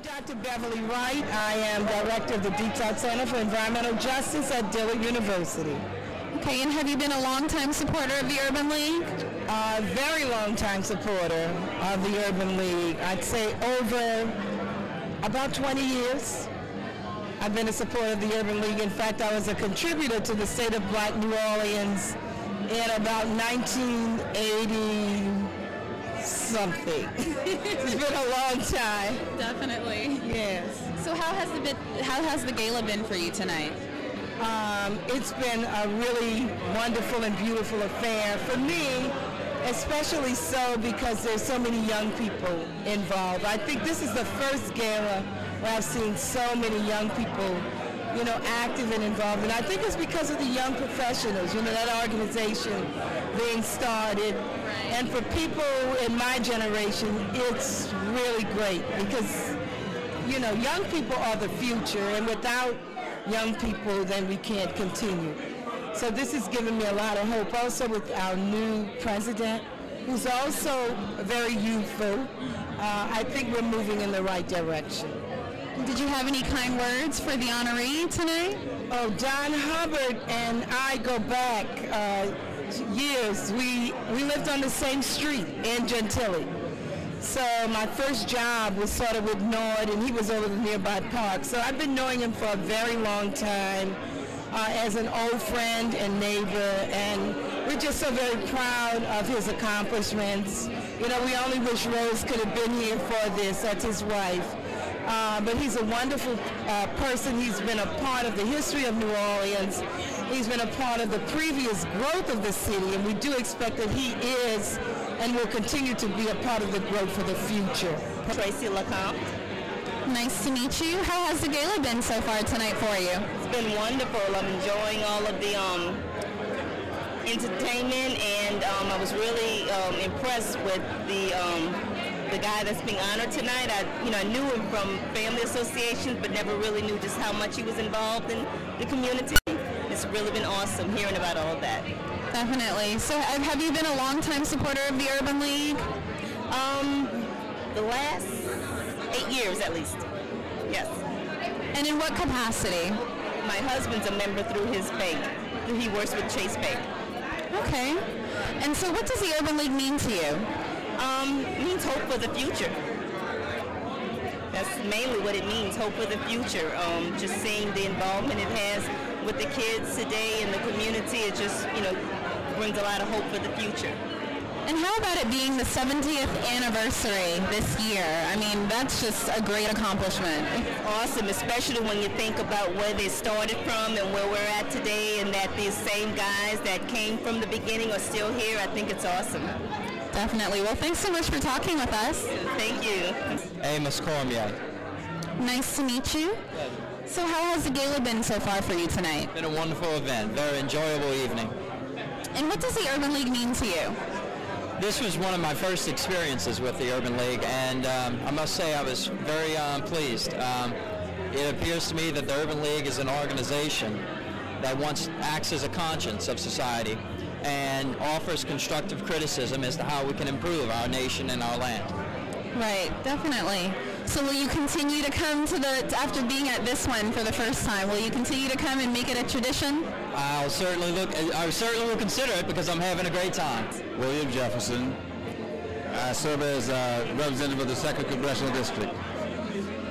Dr. Beverly Wright. I am Director of the Detox Center for Environmental Justice at Dillard University. Okay, and have you been a long-time supporter of the Urban League? A very long-time supporter of the Urban League. I'd say over about 20 years. I've been a supporter of the Urban League. In fact, I was a contributor to the State of Black New Orleans in about 1980 something. It's been a long time. Definitely. Yes. So how has the gala been for you tonight? It's been a really wonderful and beautiful affair for me, especially so because there's so many young people involved. I think this is the first gala where I've seen so many young people, active and involved. And I think it's because of the young professionals, that organization being started. And for people in my generation, it's really great because, young people are the future, and without young people, then we can't continue. So this has given me a lot of hope. Also with our new president, who's also very youthful, I think we're moving in the right direction. Did you have any kind words for the honoree tonight? Oh, Don Hubbard and I go back years. We lived on the same street in Gentilly. So my first job was sort of with Nord, and he was over the nearby park. So I've been knowing him for a very long time as an old friend and neighbor, and we're just so very proud of his accomplishments. We only wish Rose could have been here for this. That's his wife. But he's a wonderful person. He's been a part of the history of New Orleans. He's been a part of the previous growth of the city, and we do expect that he is and will continue to be a part of the growth for the future. Tracy LeCompte. Nice to meet you. How has the gala been so far tonight for you? It's been wonderful. I'm enjoying all of the entertainment, and I was really impressed with the guy that's being honored tonight. I knew him from family associations, but never really knew just how much he was involved in the community. It's really been awesome hearing about all of that. Definitely. So have you been a long-time supporter of the Urban League? The last 8 years at least, yes. And in what capacity? My husband's a member through his bank. He works with Chase Bank. Okay. And so what does the Urban League mean to you? Means hope for the future. That's mainly what it means, hope for the future. Just seeing the involvement it has with the kids today in the community, it just, brings a lot of hope for the future. And how about it being the 70th anniversary this year? I mean, that's just a great accomplishment. Awesome, especially when you think about where they started from and where we're at today, and that these same guys that came from the beginning are still here. I think it's awesome. Definitely. Well, thanks so much for talking with us. Thank you. Amos Cormier. Nice to meet you. So how has the gala been so far for you tonight? Been a wonderful event, very enjoyable evening. And what does the Urban League mean to you? This was one of my first experiences with the Urban League, and I must say I was very pleased. It appears to me that the Urban League is an organization that acts as a conscience of society and offers constructive criticism as to how we can improve our nation and our land. Right, definitely. So will you continue to come to after being at this one for the first time, will you continue to come and make it a tradition? I certainly will consider it because I'm having a great time. William Jefferson. I serve as representative of the 2nd Congressional District.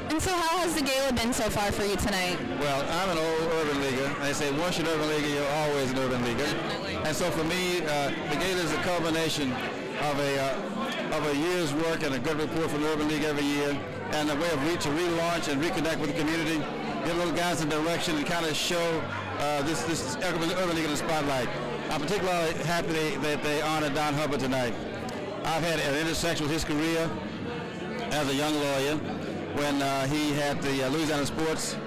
And so how has the gala been so far for you tonight? Well, I'm an old urban leaguer. They say once you're an urban leaguer, you're always an urban leaguer. Definitely. And so for me, the gala is a culmination of a year's work and a good report from the Urban League every year, and a way to relaunch and reconnect with the community, give little guys a direction, and kind of show this Urban League in the spotlight. I'm particularly happy that they honored Don Hubbard tonight. I've had an intersection with his career as a young lawyer when he had the Louisiana Sports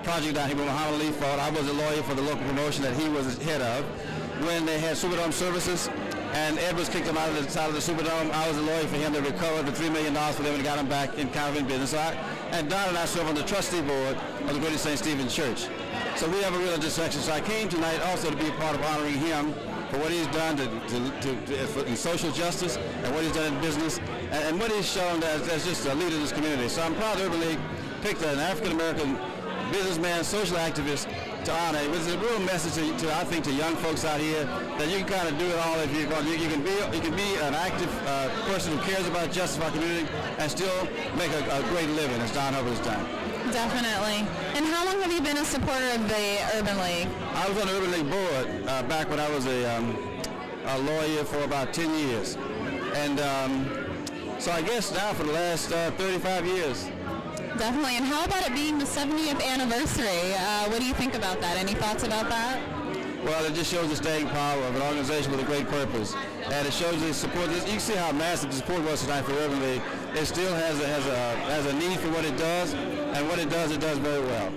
project down here with Muhammad Ali fought. I was a lawyer for the local promotion that he was head of. When they had Superdome services, and Edwards kicked him out of the side of the Superdome, I was a lawyer for him to recover the $3 million for them and got him back in business. So and Don and I serve on the trustee board of the Greater St. Stephen's Church. So we have a real intersection. So I came tonight also to be a part of honoring him for what he's done in social justice and what he's done in business, and what he's shown as just a leader in this community. So I'm proud the Urban League picked an African-American businessman, social activist to honor. It was a real message I think, to young folks out here that you can kind of do it all if you want. You can be an active person who cares about justice for our community and still make a great living, as Don Hubbard has done. Definitely. And how long have you been a supporter of the Urban League? I was on the Urban League board back when I was a lawyer for about 10 years. And so I guess now for the last 35 years. Definitely. And how about it being the 70th anniversary? What do you think about that? Any thoughts about that? Well, it just shows the staying power of an organization with a great purpose. And it shows the support. You can see how massive the support was tonight for Urban League. It still has a need for what it does, and what it does very well.